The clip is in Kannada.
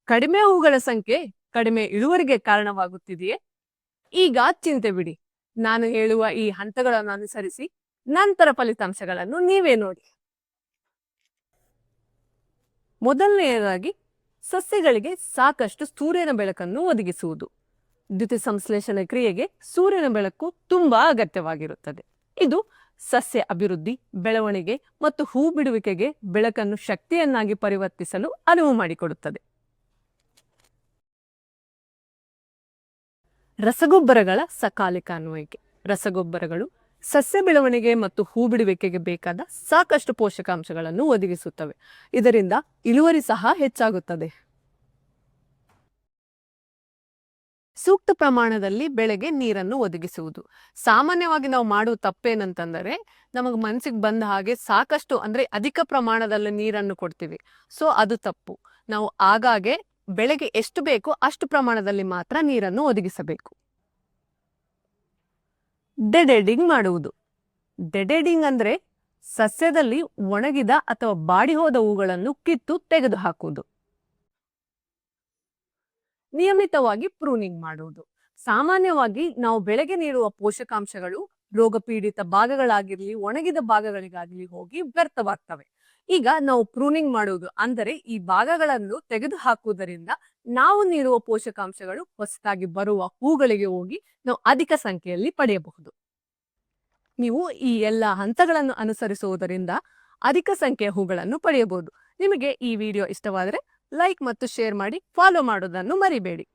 ಕಡಿಮೆ ಹೂಗಳ ಸಂಖ್ಯೆ ಕಡಿಮೆ ಇಳುವರಿಗೆ ಕಾರಣವಾಗುತ್ತಿದೆಯೇ? ಈಗ ಚಿಂತೆ ಬಿಡಿ. ನಾನು ಹೇಳುವ ಈ ಹಂತಗಳನ್ನು ಅನುಸರಿಸಿ ನಂತರ ಫಲಿತಾಂಶಗಳನ್ನು ನೀವೇ ನೋಡಿ. ಮೊದಲನೆಯದಾಗಿ ಸಸ್ಯಗಳಿಗೆ ಸಾಕಷ್ಟು ಸೂರ್ಯನ ಬೆಳಕನ್ನು ಒದಗಿಸುವುದು. ದ್ಯುತಿ ಸಂಶ್ಲೇಷಣೆ ಕ್ರಿಯೆಗೆ ಸೂರ್ಯನ ಬೆಳಕು ತುಂಬಾ ಅಗತ್ಯವಾಗಿರುತ್ತದೆ. ಇದು ಸಸ್ಯ ಅಭಿವೃದ್ಧಿ, ಬೆಳವಣಿಗೆ ಮತ್ತು ಹೂ ಬಿಡುವಿಕೆಗೆ ಬೆಳಕನ್ನು ಶಕ್ತಿಯನ್ನಾಗಿ ಪರಿವರ್ತಿಸಲು ಅನುವು ಮಾಡಿಕೊಡುತ್ತದೆ. ರಸಗೊಬ್ಬರಗಳ ಸಕಾಲಿಕ ಅನ್ವಯಿಕೆ. ರಸಗೊಬ್ಬರಗಳು ಸಸ್ಯ ಬೆಳವಣಿಗೆ ಮತ್ತು ಹೂ ಬಿಡುವಿಕೆಗೆ ಬೇಕಾದ ಸಾಕಷ್ಟು ಪೋಷಕಾಂಶಗಳನ್ನು ಒದಗಿಸುತ್ತವೆ. ಇದರಿಂದ ಇಳುವರಿ ಸಹ ಹೆಚ್ಚಾಗುತ್ತದೆ. ಸೂಕ್ತ ಪ್ರಮಾಣದಲ್ಲಿ ಬೆಳೆಗೆ ನೀರನ್ನು ಒದಗಿಸುವುದು. ಸಾಮಾನ್ಯವಾಗಿ ನಾವು ಮಾಡುವ ತಪ್ಪೇನಂತಂದರೆ, ನಮಗೆ ಮನಸ್ಸಿಗೆ ಬಂದ ಹಾಗೆ ಸಾಕಷ್ಟು ಅಂದ್ರೆ ಅಧಿಕ ಪ್ರಮಾಣದಲ್ಲಿ ನೀರನ್ನು ಕೊಡ್ತೀವಿ. ಸೊ ಅದು ತಪ್ಪು. ನಾವು ಆಗಾಗ್ಗೆ ಬೆಳೆಗೆ ಎಷ್ಟು ಬೇಕೋ ಅಷ್ಟು ಪ್ರಮಾಣದಲ್ಲಿ ಮಾತ್ರ ನೀರನ್ನು ಒದಗಿಸಬೇಕು. ಡೆಡ್ ಹೆಡಿಂಗ್ ಮಾಡುವುದು. ಡೆಡ್ ಹೆಡಿಂಗ್ ಅಂದ್ರೆ ಸಸ್ಯದಲ್ಲಿ ಒಣಗಿದ ಅಥವಾ ಬಾಡಿ ಹೋದ ಹೂಗಳನ್ನು ಕಿತ್ತು ತೆಗೆದುಹಾಕುವುದು. ನಿಯಮಿತವಾಗಿ ಪ್ರೂನಿಂಗ್ ಮಾಡುವುದು. ಸಾಮಾನ್ಯವಾಗಿ ನಾವು ಬೆಳೆಗೆ ನೀಡುವ ಪೋಷಕಾಂಶಗಳು ರೋಗಪೀಡಿತ ಭಾಗಗಳಾಗಿರ್ಲಿ, ಒಣಗಿದ ಭಾಗಗಳಿಗಾಗಲಿ ಹೋಗಿ ವ್ಯರ್ಥವಾಗ್ತವೆ. ಈಗ ನಾವು ಪ್ರೂನಿಂಗ್ ಮಾಡುವುದು ಅಂದರೆ ಈ ಭಾಗಗಳನ್ನು ತೆಗೆದು ಹಾಕುವುದರಿಂದ ನಾವು ನೀಡುವ ಪೋಷಕಾಂಶಗಳು ಹೊಸದಾಗಿ ಬರುವ ಹೂಗಳಿಗೆ ಹೋಗಿ ನಾವು ಅಧಿಕ ಸಂಖ್ಯೆಯಲ್ಲಿ ಪಡೆಯಬಹುದು. ನೀವು ಈ ಎಲ್ಲ ಹಂತಗಳನ್ನು ಅನುಸರಿಸುವುದರಿಂದ ಅಧಿಕ ಸಂಖ್ಯೆಯ ಹೂಗಳನ್ನು ಪಡೆಯಬಹುದು. ನಿಮಗೆ ಈ ವಿಡಿಯೋ ಇಷ್ಟವಾದರೆ ಲೈಕ್ ಮತ್ತು ಶೇರ್ ಮಾಡಿ, ಫಾಲೋ ಮಾಡೋದನ್ನು ಮರಿಬೇಡಿ.